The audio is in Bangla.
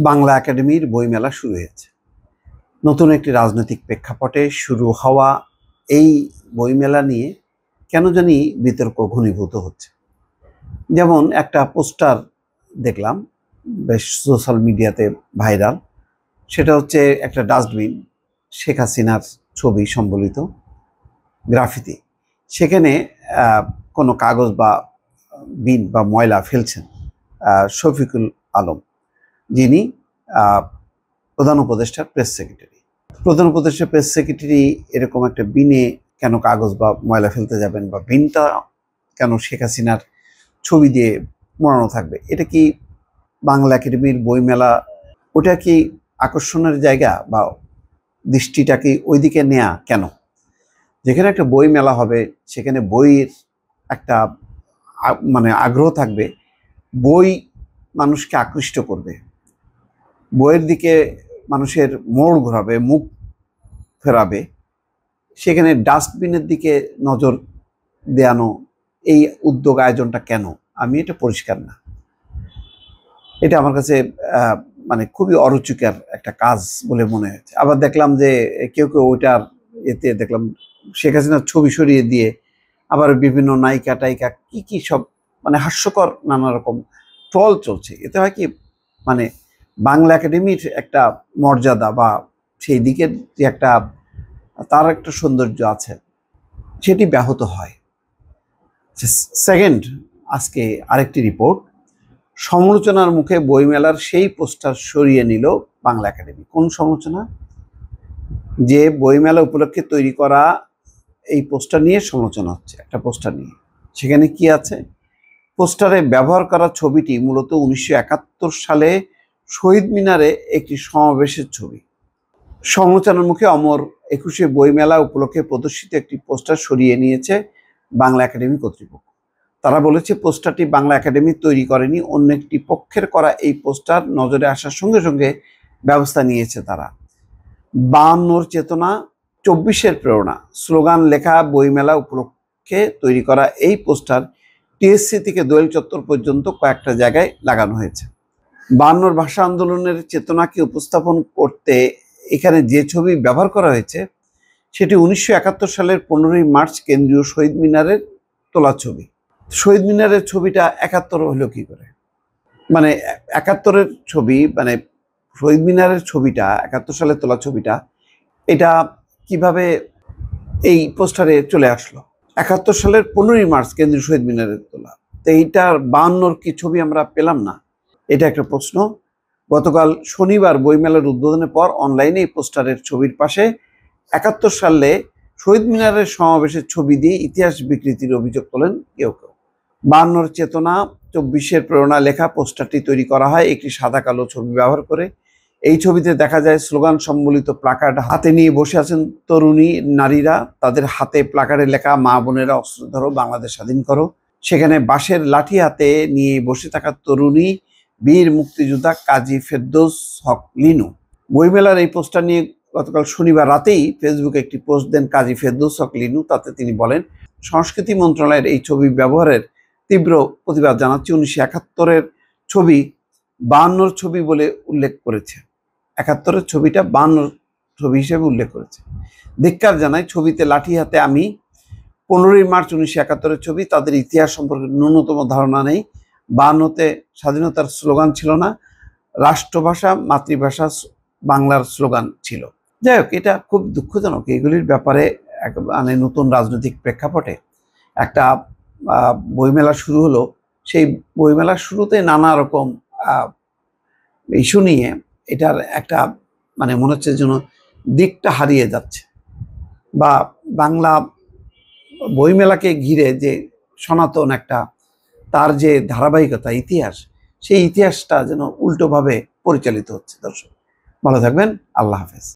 বাংলা একাডেমির বইমেলা শুরু হয়েছে। নতুন একটি রাজনৈতিক প্রেক্ষাপটে শুরু হওয়া এই বইমেলা নিয়ে কেন জানি বিতর্ক ঘনীভূত হচ্ছে। যেমন একটা পোস্টার দেখলাম, বেশ সোশ্যাল মিডিয়াতে ভাইরাল। সেটা হচ্ছে একটা ডাস্টবিন, শেখ হাসিনার ছবি সম্বলিত গ্রাফিতি। সেখানে কোনো কাগজ বা বিন বা ময়লা ফেলছেন শফিকুল আলম, যিনি প্রধান উপদেষ্টার প্রেস সেক্রেটারি। প্রধান উপদেষ্টার প্রেস সেক্রেটারি এরকম একটা বিনে কেন কাগজ বা ময়লা ফেলতে যাবেন, বা বিনটা কেন শেখ হাসিনার ছবি দিয়ে মোড়ানো থাকবে? এটা কি বাংলা একাডেমির বইমেলা? ওটা কি আকর্ষণের জায়গা, বা দৃষ্টিটা কি ওইদিকে নেয়া কেন? যেখানে একটা বই মেলা হবে, সেখানে বইয়ের একটা মানে আগ্রহ থাকবে, বই মানুষকে আকৃষ্ট করবে, বইয়ের দিকে মানুষের মোড় ঘোরাবে, মুখ ফেরাবে। সেখানে ডাস্টবিনের দিকে নজর দেয়ানো, এই উদ্যোগ আয়োজনটা কেন? আমি এটা পরিষ্কার না। এটা আমার কাছে মানে খুবই অরুচিকর একটা কাজ বলে মনে হয়েছে। আবার দেখলাম যে কেউ কেউ ওইটার এতে দেখলাম শেখ হাসিনার ছবি সরিয়ে দিয়ে আবার বিভিন্ন নায়িকা টাইকা কি কি সব মানে হাস্যকর নানা রকম ট্রল চলছে। এতে হয় কি, মানে বাংলা একাডেমির একটা মর্যাদা বা সেই দিকের যে একটা তার একটা সৌন্দর্য আছে, সেটি ব্যাহত হয়। সেকেন্ড, আজকে আরেকটি রিপোর্ট, সমালোচনার মুখে বইমেলার সেই পোস্টার সরিয়ে নিল বাংলা একাডেমি। কোন সমালোচনা? যে বইমেলা উপলক্ষে তৈরি করা এই পোস্টার নিয়ে সমালোচনা হচ্ছে। একটা পোস্টার নিয়ে সেখানে কি আছে? পোস্টারে ব্যবহার করা ছবিটি মূলত 1971 সালে শহীদ মিনারে একটি সমাবেশের ছবি। সমালোচনার মুখে অমর 21শে বইমেলা উপলক্ষে প্রদর্শিত একটি পোস্টার সরিয়ে নিয়েছে বাংলা একাডেমি কর্তৃপক্ষ। তারা বলেছে পোস্টারটি বাংলা একাডেমি তৈরি করেনি, অন্য একটি পক্ষের করা এই পোস্টার নজরে আসার সঙ্গে সঙ্গে ব্যবস্থা নিয়েছে তারা। 52 চেতনা, 24-এর প্রেরণা স্লোগান লেখা বইমেলা উপলক্ষে তৈরি করা এই পোস্টার টিএসসি থেকে দোয়েল চত্বর পর্যন্ত কয়েকটা জায়গায় লাগানো হয়েছে। 52 ভাষা আন্দোলনের চেতনাকে উপস্থাপন করতে এখানে যে ছবি ব্যবহার করা হয়েছে সেটি 1971 সালের 15ই মার্চ কেন্দ্রীয় শহীদ মিনারের তোলা ছবি। শহীদ মিনারের ছবিটা 71 হলো কি করে? মানে 71-এর ছবি, মানে শহীদ মিনারের ছবিটা 71 সালে তোলা ছবিটা, এটা কিভাবে এই পোস্টারে চলে আসলো? 71 সালের 15ই মার্চ কেন্দ্রীয় শহীদ মিনারের তোলা, তো এইটার 52 কি ছবি আমরা পেলাম না? এটা একটা প্রশ্ন। গতকাল শনিবার বইমেলার উদ্বোধনের পর অনলাইনে এই পোস্টারের ছবির পাশে 71 সালে শহীদ মিনারের সমাবেশের ছবি দিয়ে ইতিহাস বিকৃতির অভিযোগ তোলেন কেউ কেউ। 52 চেতনা, 24-এর প্রেরণা লেখা পোস্টারটি তৈরি করা হয় একটি সাদা কালো ছবি ব্যবহার করে। এই ছবিতে দেখা যায় স্লোগান সম্বলিত প্লাকার্ড হাতে নিয়ে বসে আছেন তরুণী নারীরা। তাদের হাতে প্লাকার্ডে লেখা মা বোনেরা অস্ত্র ধরো, বাংলাদেশ স্বাধীন করো। সেখানে বাঁশের লাঠি হাতে নিয়ে বসে থাকা তরুণী বীর মুক্তিযোদ্ধা কাজী ফেরদৌস হক লিনু। বইমেলার এই পোস্টার নিয়ে গতকাল শনিবার রাতেই ফেসবুকে একটি পোস্ট দেন কাজী ফেরদৌস হক লিনু। তাতে তিনি বলেন, সংস্কৃতি মন্ত্রণালয়ের এই ছবি ব্যবহারের তীব্র প্রতিবাদ জানাচ্ছি। 1971-এর ছবি 52-র ছবি বলে উল্লেখ করেছে। 71-এর ছবিটা 52 ছবি হিসেবে উল্লেখ করেছে। ধিক্কার জানাই। ছবিতে লাঠি হাতে আমি। 15ই মার্চ 1971-এর ছবি। তাদের ইতিহাস সম্পর্কে ন্যূনতম ধারণা নেই। 52-তে স্বাধীনতার স্লোগান ছিল না, রাষ্ট্রভাষা মাতৃভাষা বাংলার স্লোগান ছিল। যাই হোক, এটা খুব দুঃখজনক। এগুলির ব্যাপারে মানে নতুন রাজনৈতিক প্রেক্ষাপটে একটা বইমেলা শুরু হলো। সেই বইমেলার শুরুতে নানা রকম ইস্যু নিয়ে এটার একটা মানে মনে হচ্ছে যেন দিকটা হারিয়ে যাচ্ছে, বা বাংলা বইমেলাকে ঘিরে যে সনাতন একটা তার যে ধারাবাহিকতা ইতিহাস, সেই ইতিহাসটা যেন উল্টোভাবে পরিচালিত হচ্ছে। দর্শক ভালো থাকবেন, আল্লাহ হাফেজ।